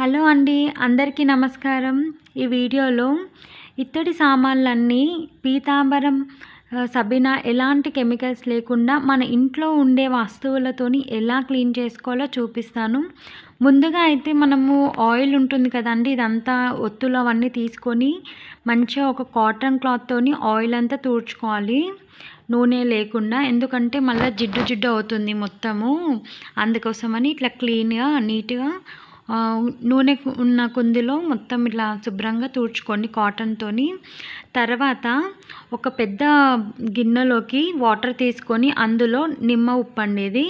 Hello అండి, అందరికీ నమస్కారం. ఈ వీడియోలో ఇత్తడి సామాన్లన్నీ పీతాంబరం, సబీనా ఎలాంటి కెమికల్స్ లేకుండా మన ఇంట్లో ఉండే వస్తువులతోని ఎలా క్లీన్ చేసుకోవాలో చూపిస్తాను. ముందుగా అయితే మనము ఆయిల్ ఉంటుంది కదండీ, ఇదంతా ఒత్తులు అవన్నీ తీసుకొని మంచిగా ఒక కాటన్ క్లాత్తోని ఆయిల్ అంతా తుడుచుకోవాలి, నూనె లేకుండా. ఎందుకంటే మళ్ళీ జిడ్డు జిడ్డు అవుతుంది మొత్తము. అందుకోసమని ఇట్లా క్లీన్గా నీట్గా నూనె ఉన్న కుందిలో మొత్తం ఇట్లా శుభ్రంగా తుడుచుకోండి కాటన్తోని. తర్వాత ఒక పెద్ద గిన్నెలోకి వాటర్ తీసుకొని అందులో నిమ్మ ఉప్పు అనేది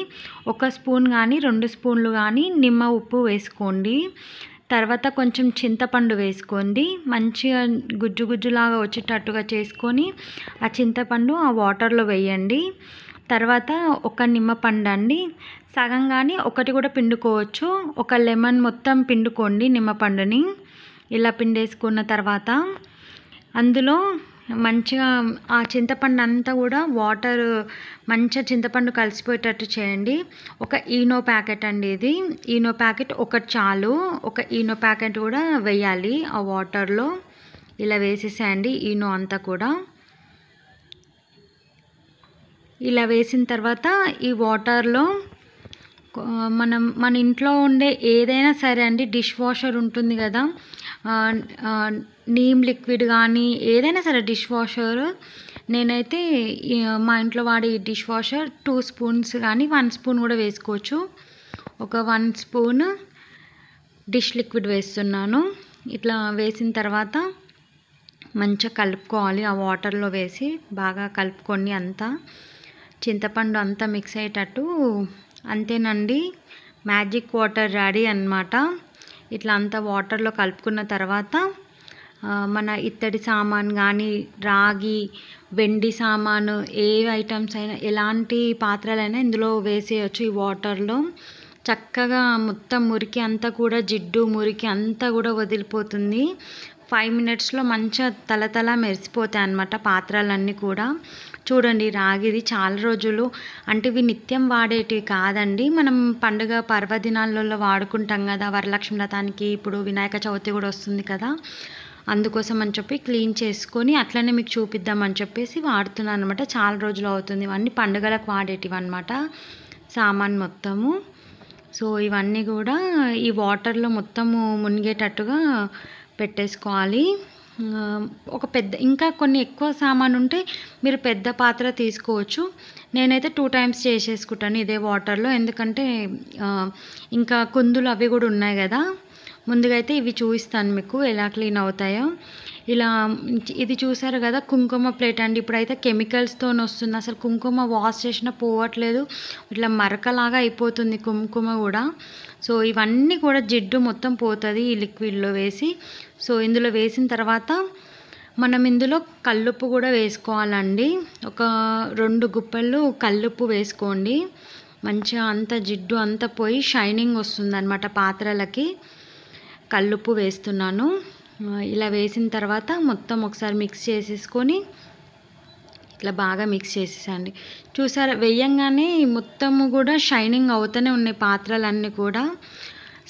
1 స్పూన్ కానీ 2 స్పూన్లు కానీ నిమ్మ ఉప్పు వేసుకోండి. తర్వాత కొంచెం చింతపండు వేసుకోండి, మంచిగా గుజ్జు గుజ్జులాగా వచ్చేటట్టుగా చేసుకొని ఆ చింతపండు ఆ వాటర్లో వేయండి. తర్వాత ఒక నిమ్మపండు అండి, సగం కానీ ఒకటి కూడా పిండుకోవచ్చు. ఒక లెమన్ మొత్తం పిండుకోండి నిమ్మపండుని. ఇలా పిండేసుకున్న తర్వాత అందులో మంచిగా ఆ చింతపండు అంతా కూడా వాటర్ మంచిగా చింతపండు కలిసిపోయేటట్టు చేయండి. ఒక ఈనో ప్యాకెట్ అండి, ఇది ఈనో ప్యాకెట్ ఒకటి చాలు. ఒక ఈనో ప్యాకెట్ కూడా వేయాలి ఆ వాటర్లో. ఇలా వేసేసేయండి ఈనో అంతా కూడా. ఇలా వేసిన తర్వాత ఈ వాటర్లో మన ఇంట్లో ఉండే ఏదైనా సరే అండి, డిష్ వాషర్ ఉంటుంది కదా, నీమ్ లిక్విడ్ కానీ ఏదైనా సరే డిష్ వాషర్. నేనైతే మా ఇంట్లో వాడే డిష్ వాషర్ 2 స్పూన్స్ కానీ 1 స్పూన్ కూడా వేసుకోవచ్చు. ఒక 1 స్పూన్ డిష్ లిక్విడ్ వేస్తున్నాను. ఇట్లా వేసిన తర్వాత మంచిగా కలుపుకోవాలి, ఆ వాటర్లో వేసి బాగా కలుపుకొని అంతా చింతపండు అంతా మిక్స్ అయ్యేటట్టు. అంతేనండి, మ్యాజిక్ వాటర్ రెడీ అన్నమాట. ఇట్లా అంతా వాటర్లో కలుపుకున్న తర్వాత మన ఇత్తడి సామాన్ కానీ రాగి వెండి సామాను ఏ ఐటమ్స్ అయినా ఎలాంటి పాత్రలైనా ఇందులో వేసేయచ్చు. ఈ వాటర్లో చక్కగా మొత్తం మురికి అంతా కూడా జిడ్డు మురికి అంతా కూడా వదిలిపోతుంది. 5 మినిట్స్లో మంచిగా తలతల మెరిసిపోతాయి అన్నమాట పాత్రలన్నీ కూడా. చూడండి, రాగిది చాలా రోజులు, అంటే ఇవి నిత్యం వాడేటివి కాదండి. మనం పండుగ పర్వదినాలలో వాడుకుంటాం కదా, వరలక్ష్మి వ్రతానికి, ఇప్పుడు వినాయక చవితి కూడా వస్తుంది కదా, అందుకోసం అని చెప్పి క్లీన్ చేసుకొని అట్లనే మీకు చూపిద్దామని చెప్పేసి వాడుతున్నాను అనమాట. చాలా రోజులు అవుతుంది. ఇవన్నీ పండుగలకు వాడేటివి అనమాట సామాన్ మొత్తము. సో ఇవన్నీ కూడా ఈ వాటర్లో మొత్తము మునిగేటట్టుగా పెట్టేసుకోవాలి. ఒక పెద్ద ఇంకా కొన్ని ఎక్కువ సామాను ఉంటే మీరు పెద్ద పాత్ర తీసుకోవచ్చు. నేనైతే 2 టైమ్స్ చేసేసుకుంటాను ఇదే వాటర్లో, ఎందుకంటే ఇంకా కుందులు అవి కూడా ఉన్నాయి కదా. ముందుగా అయితే ఇవి చూపిస్తాను మీకు ఎలా క్లీన్ అవుతాయో. ఇలా ఇది చూసారు కదా, కుంకుమ ప్లేట్ అండి. ఇప్పుడైతే కెమికల్స్తో వస్తుంది, అసలు కుంకుమ వాష్ చేసినా పోవట్లేదు, ఇట్లా మరకలాగా అయిపోతుంది కుంకుమ కూడా. సో ఇవన్నీ కూడా జిడ్డు మొత్తం పోతుంది ఈ లిక్విడ్లో వేసి. సో ఇందులో వేసిన తర్వాత మనం ఇందులో కల్లుప్పు కూడా వేసుకోవాలండి. ఒక 2 గుప్పెళ్ళు కల్లుప్పు వేసుకోండి. మంచిగా అంత జిడ్డు అంతా పోయి షైనింగ్ వస్తుంది అన్నమాట పాత్రలకి. కల్లుప్పు వేస్తున్నాను. ఇలా వేసిన తర్వాత మొత్తం ఒకసారి మిక్స్ చేసేసుకొని ఇట్లా బాగా మిక్స్ చేసేసండి. చూసారా, వేయంగానే మొత్తము కూడా షైనింగ్ అవుతూనే ఉన్నాయి పాత్రలన్నీ కూడా.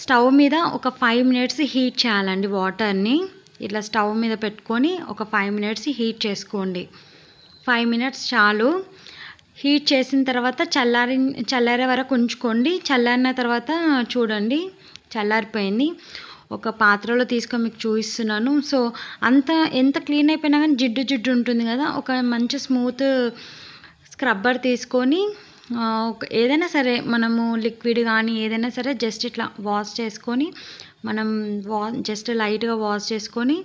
స్టవ్ మీద ఒక 5 మినిట్స్ హీట్ చేయాలండి వాటర్ని. ఇట్లా స్టవ్ మీద పెట్టుకొని ఒక 5 మినిట్స్ హీట్ చేసుకోండి. 5 మినిట్స్ చాలు. హీట్ చేసిన తర్వాత చల్లారే వరకు ఉంచుకోండి. చల్లారిన తర్వాత చూడండి చల్లారిపోయింది. ఒక పాత్రలో తీసుకొని మీకు చూపిస్తున్నాను. సో ఎంత క్లీన్ అయిపోయినా కానీ జిడ్డు జిడ్డు ఉంటుంది కదా, ఒక మంచి స్మూత్ స్క్రబ్బర్ తీసుకొని ఏదైనా సరే మనము లిక్విడ్ కానీ ఏదైనా సరే జస్ట్ ఇట్లా వాష్ చేసుకొని మనం జస్ట్ లైట్గా వాష్ చేసుకొని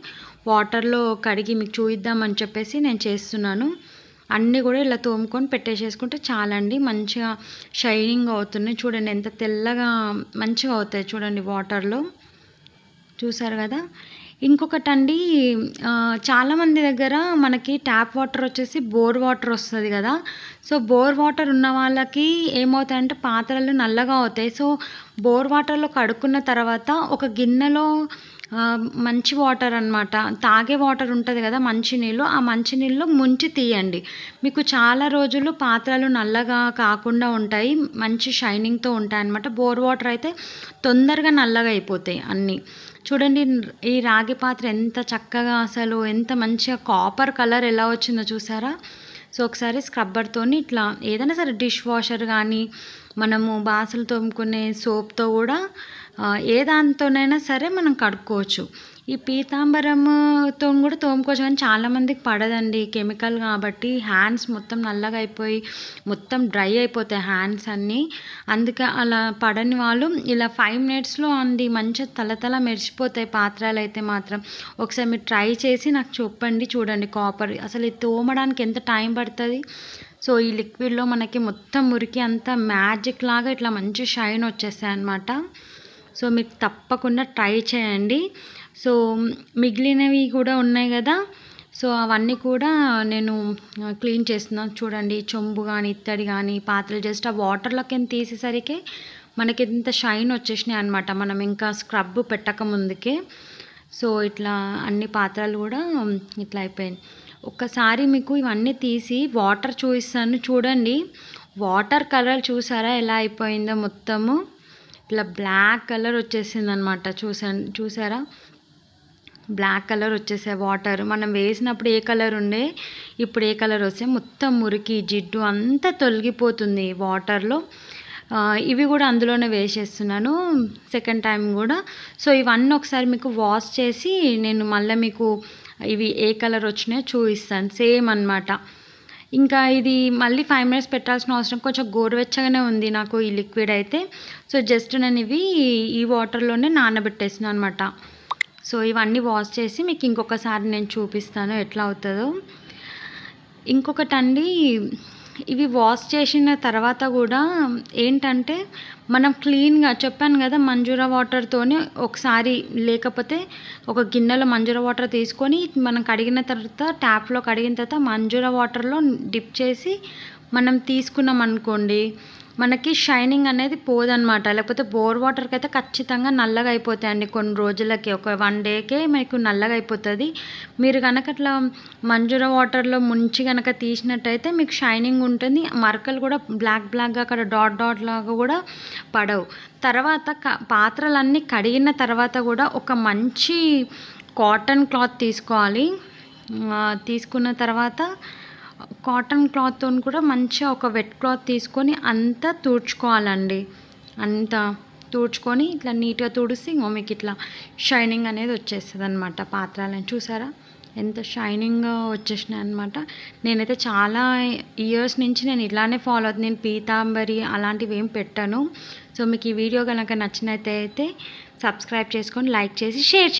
వాటర్లో కడిగి మీకు చూపిద్దామని చెప్పేసి నేను చేస్తున్నాను. అన్నీ కూడా ఇలా తోముకొని పెట్టేసేసుకుంటే చాలండి. మంచిగా షైనింగ్ అవుతున్నాయి. చూడండి ఎంత తెల్లగా మంచిగా అవుతాయి చూడండి వాటర్లో. చూసారు కదా, ఇంకొకటండి చాలామంది దగ్గర మనకి ట్యాప్ వాటర్ వచ్చేసి బోర్ వాటర్ వస్తది గదా! సో, బోర్ వాటర్ ఉన్న వాళ్ళకి ఏమవుతాయంటే పాత్రలు నల్లగా అవుతాయి. సో, బోర్ వాటర్‌లో కడుక్కున్న తర్వాత ఒక గిన్నెలో మంచి వాటర్ అనమాట. తాగే వాటర్ ఉంటది గదా! మంచినీళ్ళు. ఆ మంచినీళ్ళలో ముంచి తీయండి. మీకు చాలా రోజులు పాత్రలు నల్లగా కాకుండా ఉంటాయి. మంచి షైనింగ్‌తో ఉంటాయన్నమాట. బోర్ వాటర్ అయితే తొందరగా నల్లగా అయిపోతాయి అన్నీ. చూడండి ఈ రాగి పాత్ర ఎంత చక్కగా అసలు ఎంత మంచిగా కాపర్ కలర్ ఎలా వచ్చిందో చూసారా? సో, ఒకసారి స్క్రబ్బర్‌తోని ఇట్లా ఏదైనా సరే డిష్ వాషర్ గానీ, మనము బాసలు తోముకునే సోప్‌తో గూడా ఏ దాంతోనైనా సరే మనం కడుక్కోవచ్చు. ఈ పీతాంబరంతోని గూడా తోముకోవచ్చు కానీ చాలామందికి పడదండి. కెమికల్ గాబట్టి హ్యాండ్స్ మొత్తం నల్లగా అయిపోయి, మొత్తం డ్రై అయిపోతాయి హ్యాండ్స్ అన్నీ. అందుకే అలా పడని వాళ్ళు ఇలా 5 మినిట్స్‌లో అండి మంచిగా తళతళ మెరిసిపోతాయి పాత్రలైతే మాత్రం. ఒకసారి మీరు ట్రై చేసి నాకు చెప్పండి చూడండి కాపర్. అసలు ఇది తోమడానికి ఎంత టైం పడతది? సో, ఈ లిక్విడ్‌లో మనకి మొత్తం మురికి అంతా మ్యాజిక్ లాగా ఇట్లా మంచి షైన్ వచ్చేస్తాయన్నమాట. సో, మీరు తప్పకుండా ట్రై చేయండి. సో, మిగిలినవి కూడా ఉన్నాయి గదా! సో, అవన్నీ కూడా నేను క్లీన్ చేస్తున్నాను. చూడండి చెంబు గానీ, ఇత్తడి గానీ, పాత్రలు జస్ట్ ఆ వాటర్‌లోకెళ్ళి తీసేసరికే మనకింత షైన్ వచ్చేసినాయన్నమాట. మనం ఇంకా స్క్రబ్ పెట్టక ముందుకే. సో, ఇట్లా అన్ని పాత్రలు గూడా ఇట్లా అయిపోయాయి. ఒక్కసారి మీకు ఇవన్నీ తీసి వాటర్ చూపిస్తాను చూడండి. వాటర్ కలర్ చూసారా ఎలా అయిపోయిందో మొత్తము? ఇట్లా బ్లాక్ కలర్ వచ్చేసిందనమాట. చూసారా? బ్లాక్ కలర్ వచ్చేసాయి వాటర్. మనం వేసినప్పుడు ఏ కలర్ ఉండే, ఇప్పుడు ఏ కలర్ వస్తే మొత్తం మురికి, జిడ్డు అంతా తొలగిపోతుంది వాటర్‌లో. ఇవి గూడా అందులోనే వేసేస్తున్నాను సెకండ్ టైం గూడా. సో, ఇవన్నీ ఒకసారి మీకు వాష్ చేసి నేను మళ్ళా మీకు ఇవి ఏ కలర్ వచ్చినాయో చూపిస్తాను. సేమ్ అనమాట. ఇంకా ఇది మళ్ళీ 5 మినిట్స్ పెట్టాల్సిన అవసరం కొంచెం గోరువెచ్చగానే ఉంది నాకు ఈ లిక్విడ్ అయితే. సో, జస్ట్ నేను ఇవి ఈ వాటర్‌లోనే నానబెట్టేసినా అనమాట. సో, ఇవన్నీ వాష్ చేసి మీకు ఇంకొకసారి నేను చూపిస్తాను ఎట్లా అవుతదో. ఇంకొకటండి ఇవి వాష్ చేసిన తర్వాత గూడా ఏంటంటే మనం క్లీన్‌గా చెప్పాను గదా! మంజూరా వాటర్‌తోని ఒకసారి లేకపోతే ఒక గిన్నెలో మంజూరా వాటర్ తీసుకొని మనం కడిగిన తర్వాత ట్యాప్‌లో కడిగిన తర్వాత మంజూరా వాటర్‌లో డిప్ చేసి మనం తీసుకున్నామనుకోండి, మనకి షైనింగ్ అనేది పోదనమాట. లేకపోతే బోర్ వాటర్‌కైతే ఖచ్చితంగా నల్లగా అయిపోతాయండి కొన్ని రోజులకి. ఒక 1 డేకే మీకు నల్లగా అయిపోతది. మీరు గనక అట్లా మంజూరా వాటర్‌లో ముంచి గనక తీసినట్టయితే మీకు షైనింగ్ ఉంటుంది. మరకలు కూడా బ్లాక్‌గా అక్కడ డాట్ లాగా కూడా పడవు. తర్వాత పాత్రలన్నీ కడిగిన తర్వాత కూడా ఒక మంచి కాటన్ క్లాత్ తీసుకోవాలి. తీసుకున్న తర్వాత కాటన్ క్లాత్తోని కూడా మంచిగా ఒక వెట్ క్లాత్ తీసుకొని అంతా తుడుచుకోవాలండి. అంతా తుడుచుకొని ఇట్లా నీట్‌గా తుడిసి ఇంగో మీకు ఇట్లా షైనింగ్ అనేది వచ్చేస్తదనమాట పాత్రలని. చూసారా? ఎంత షైనింగ్‌గా వచ్చేసినాయన్నమాట. నేనైతే చాలా ఇయర్స్ నుంచి నేను ఇలానే ఫాలో అవుతున్నా. నేను పీతాంబరి అలాంటివి ఏం పెట్టను. సో, మీకు ఈ వీడియో గనక నచ్చినట్టయితే సబ్స్క్రైబ్ చేసుకొని, లైక్ చేసి, షేర్